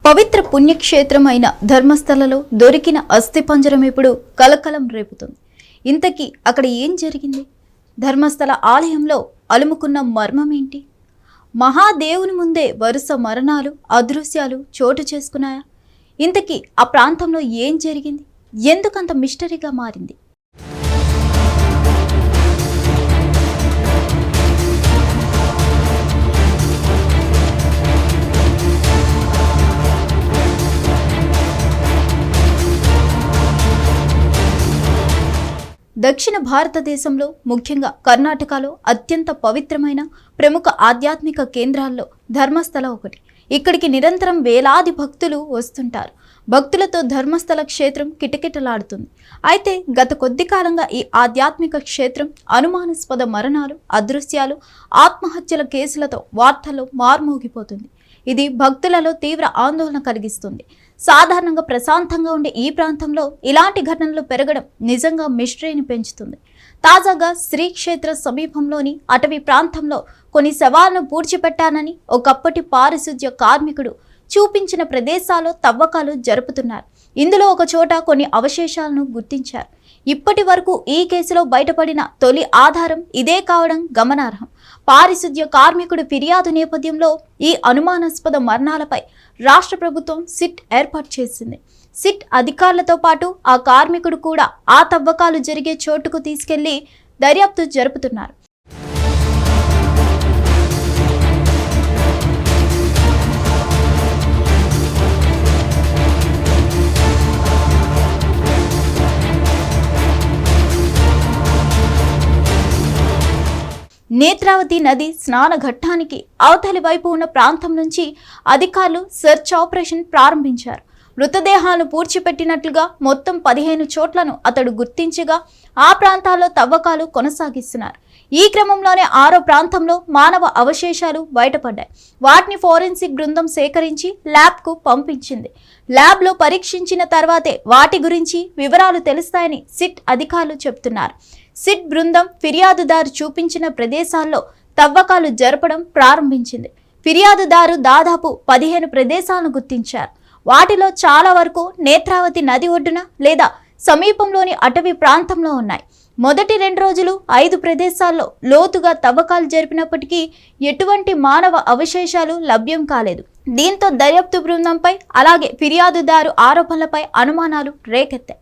పవిత్ర పుణ్యక్షేత్రమైన ధర్మస్థలలో దొరికిన అస్థిపంజరం ఇప్పుడు కలకలం రేపుతుంది. ఇంతకీ అక్కడ ఏం జరిగింది? ధర్మస్థల ఆలయంలో అలుముకున్న మర్మమేంటి? మహాదేవుని ముందే వరుస మరణాలు, అదృశ్యాలు చోటు చేసుకున్నాయా? ఇంతకీ ఆ ప్రాంతంలో ఏం జరిగింది? ఎందుకంత మిస్టరీగా మారింది? దక్షిణ భారతదేశంలో ముఖ్యంగా కర్ణాటకలో అత్యంత పవిత్రమైన ప్రముఖ ఆధ్యాత్మిక కేంద్రాల్లో ధర్మస్థల ఒకటి. ఇక్కడికి నిరంతరం వేలాది భక్తులు వస్తుంటారు. భక్తులతో ధర్మస్థల క్షేత్రం కిటకిటలాడుతుంది. అయితే గత కొద్ది కాలంగా ఈ ఆధ్యాత్మిక క్షేత్రం అనుమానాస్పద మరణాలు, అదృశ్యాలు, ఆత్మహత్యల కేసులతో వార్తల్లో మార్మోగిపోతుంది. ఇది భక్తులలో తీవ్ర ఆందోళన కలిగిస్తుంది. సాధారణంగా ప్రశాంతంగా ఉండే ఈ ప్రాంతంలో ఇలాంటి ఘటనలు పెరగడం నిజంగా మిస్టరీని పెంచుతుంది. తాజాగా శ్రీక్షేత్ర సమీపంలోని అటవీ ప్రాంతంలో కొన్ని శవాలను పూడ్చిపెట్టానని ఒకప్పటి పారిశుధ్య కార్మికుడు చూపించిన ప్రదేశాల్లో తవ్వకాలు జరుపుతున్నారు. ఇందులో ఒక చోట కొన్ని అవశేషాలను గుర్తించారు. ఇప్పటి వరకు ఈ కేసులో బయటపడిన తొలి ఆధారం ఇదే కావడం గమనార్హం. పారిశుధ్య కార్మికుడు ఫిర్యాదు నేపథ్యంలో ఈ అనుమానాస్పద మరణాలపై రాష్ట్ర ప్రభుత్వం సిట్ ఏర్పాటు చేసింది. సిట్ అధికారులతో పాటు ఆ కార్మికుడు కూడా ఆ తవ్వకాలు జరిగే చోటుకు తీసుకెళ్లి దర్యాప్తు జరుపుతున్నారు. నేత్రావతి నది స్నాన ఘట్టానికి అవతలి వైపు ఉన్న ప్రాంతం నుంచి అధికారులు సెర్చ్ ఆపరేషన్ ప్రారంభించారు. మృతదేహాలను పూడ్చిపెట్టినట్లుగా మొత్తం 15 చోట్లను అతడు గుర్తించగా ఆ ప్రాంతాల్లో తవ్వకాలు కొనసాగిస్తున్నారు. ఈ క్రమంలోనే 6వ ప్రాంతంలో మానవ అవశేషాలు బయటపడ్డాయి. వాటిని ఫోరెన్సిక్ బృందం సేకరించి ల్యాబ్కు పంపించింది. ల్యాబ్లో పరీక్షించిన తర్వాతే వాటి గురించి వివరాలు తెలుస్తాయని సిట్ అధికారులు చెబుతున్నారు. సిట్ బృందం ఫిర్యాదుదారు చూపించిన ప్రదేశాల్లో తవ్వకాలు జరపడం ప్రారంభించింది. ఫిర్యాదుదారు దాదాపు 15 ప్రదేశాలను గుర్తించారు. వాటిలో చాలా వరకు నేత్రావతి నది ఒడ్డున లేదా సమీపంలోని అటవీ ప్రాంతంలో ఉన్నాయి. మొదటి 2 రోజులు 5 ప్రదేశాల్లో లోతుగా తవ్వకాలు జరిపినప్పటికీ ఎటువంటి మానవ అవశేషాలు లభ్యం కాలేదు. దీంతో దర్యాప్తు బృందంపై అలాగే ఫిర్యాదుదారు ఆరోపణలపై అనుమానాలు రేకెత్తాయి.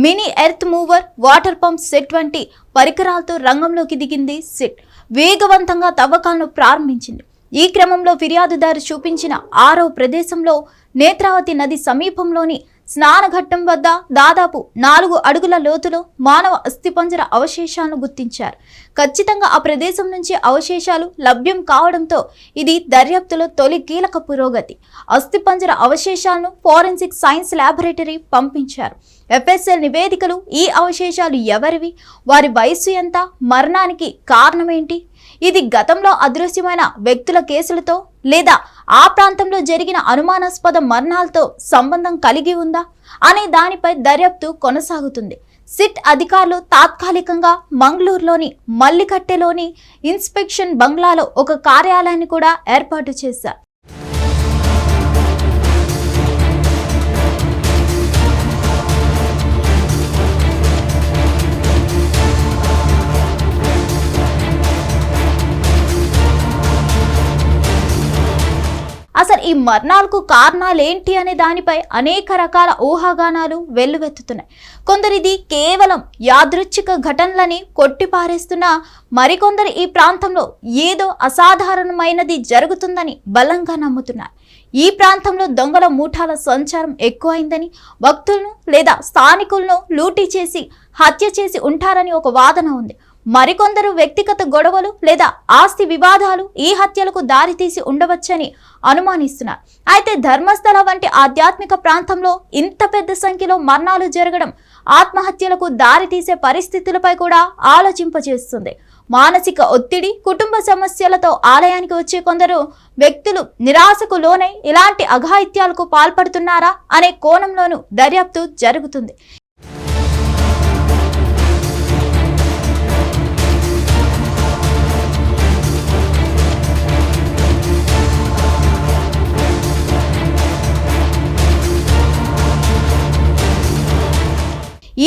Mini earth mover, water pump set వంటి పరికరాలతో రంగంలోకి దిగింది సిట్. వేగవంతంగా తవ్వకాలను ప్రారంభించింది. ఈ క్రమంలో ఫిర్యాదుదారు చూపించిన 6వ ప్రదేశంలో నేత్రావతి నది సమీపంలోని స్నానఘట్టం వద్ద దాదాపు 4 అడుగుల లోతులో మానవ అస్థిపంజర అవశేషాలను గుర్తించారు. ఖచ్చితంగా ఆ ప్రదేశం నుంచి అవశేషాలు లభ్యం కావడంతో ఇది దర్యాప్తులో తొలి కీలక పురోగతి. అస్థిపంజర అవశేషాలను ఫోరెన్సిక్ సైన్స్ ల్యాబొరేటరీ పంపించారు. ఎఫ్ఎస్ఎల్ నివేదికలు ఈ అవశేషాలు ఎవరివి, వారి వయస్సు ఎంత, మరణానికి కారణమేంటి, ఇది గతంలో అదృశ్యమైన వ్యక్తుల కేసులతో లేదా ఆ ప్రాంతంలో జరిగిన అనుమానాస్పద మరణాలతో సంబంధం కలిగి ఉందా అనే దానిపై దర్యాప్తు కొనసాగుతుంది. సిట్ అధికారులు తాత్కాలికంగా మంగళూరులోని మల్లికట్టెలోని ఇన్స్పెక్షన్ బంగ్లాలో ఒక కార్యాలయాన్ని కూడా ఏర్పాటు చేశారు. అసలు ఈ మరణాలకు కారణాలేంటి అనే దానిపై అనేక రకాల ఊహాగానాలు వెల్లువెత్తుతున్నాయి. కొందరిది కేవలం యాదృచ్ఛిక ఘటనలని కొట్టిపారేస్తున్నా మరికొందరు ఈ ప్రాంతంలో ఏదో అసాధారణమైనది జరుగుతుందని బలంగా నమ్ముతున్నారు. ఈ ప్రాంతంలో దొంగల మూఠాల సంచారం ఎక్కువైందని, భక్తులను లేదా స్థానికులను లూటీ చేసి హత్య చేసి ఉంటారని ఒక వాదన ఉంది. మరికొందరు వ్యక్తిగత గొడవలు లేదా ఆస్తి వివాదాలు ఈ హత్యలకు దారితీసి ఉండవచ్చని అనుమానిస్తున్నారు. అయితే ధర్మస్థల వంటి ఆధ్యాత్మిక ప్రాంతంలో ఇంత పెద్ద సంఖ్యలో మరణాలు జరగడం ఆత్మహత్యలకు దారితీసే పరిస్థితులపై కూడా ఆలోచింపజేస్తుంది. మానసిక ఒత్తిడి, కుటుంబ సమస్యలతో ఆలయానికి వచ్చే కొందరు వ్యక్తులు నిరాశకు లోనై ఇలాంటి అఘాయిత్యాలకు పాల్పడుతున్నారా అనే కోణంలోనూ దర్యాప్తు జరుగుతుంది.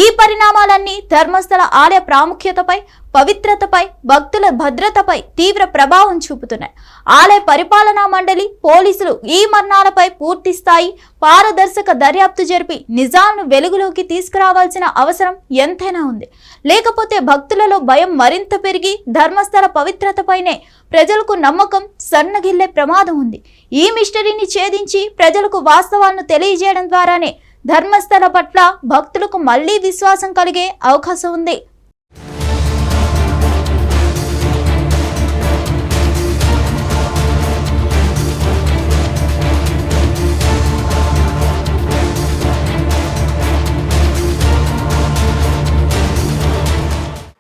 ఈ పరిణామాలన్నీ ధర్మస్థల ఆలయ ప్రాముఖ్యతపై, పవిత్రతపై, భక్తుల భద్రతపై తీవ్ర ప్రభావం చూపుతున్నాయి. ఆలయ పరిపాలనా మండలి, పోలీసులు ఈ మరణాలపై పూర్తి స్థాయి పారదర్శక దర్యాప్తు జరిపి నిజాలను వెలుగులోకి తీసుకురావాల్సిన అవసరం ఎంతైనా ఉంది. లేకపోతే భక్తులలో భయం మరింత పెరిగి ధర్మస్థల పవిత్రతపైనే ప్రజలకు నమ్మకం సన్నగిల్లే ప్రమాదం ఉంది. ఈ మిస్టరీని ఛేదించి ప్రజలకు వాస్తవాలను తెలియజేయడం ద్వారానే ధర్మస్థల పట్ల భక్తులకు మళ్లీ విశ్వాసం కలిగే అవకాశం ఉంది.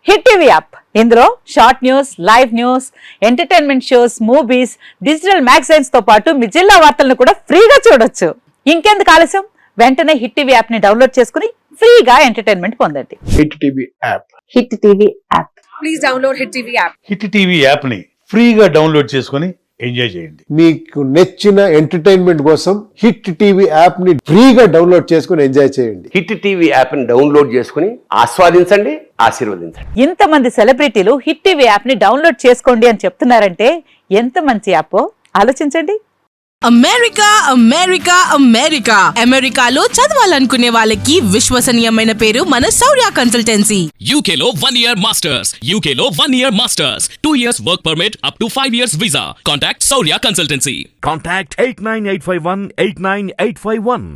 హిట్ టీవీ యాప్ ఇందులో short news, live news, entertainment shows, movies, digital magazines తో పాటు మీ జిల్లా వార్తలను కూడా ఫ్రీగా చూడొచ్చు. ఇంకెందుకు ఆలస్యం, వెంటనే హిట్ టీవీ యాప్ ని డౌన్లోడ్ చేసుకుని ఫ్రీగా ఎంటర్టైన్మెంట్ పొందండి. Hit TV app. Hit TV app. Please download hit TV app. Hit TV app ని ఫ్రీగా డౌన్లోడ్ చేసుకుని ఎంజాయ్ చేయండి. మీకు నచ్చిన ఎంటర్టైన్మెంట్ కోసం హిట్ టీవీ యాప్ ని ఫ్రీగా డౌన్లోడ్ చేసుకుని ఎంజాయ్ చేయండి. హిట్ టీవీ యాప్ ని డౌన్లోడ్ చేసుకుని ఆస్వాదించండి, ఆశీర్వదించండి. ఇంతమంది సెలబ్రిటీలు హిట్ టీవీ యాప్ ని డౌన్లోడ్ చేసుకోండి అని చెప్తున్నారంటే ఎంత మంచి యాప్ ఆలోచించండి. అమెరికా అమెరికా అమెరికా అమెరికాలో చదవాలనుకునే వాళ్ళకి విశ్వసనీయమైన పేరు మన శౌర్య కన్సల్టెన్సీ. UK లో 1 year masters. UK లో 1 year masters. 2 years work permit up to 5 years visa. Contact Saurya Consultancy. Contact 89851 89851.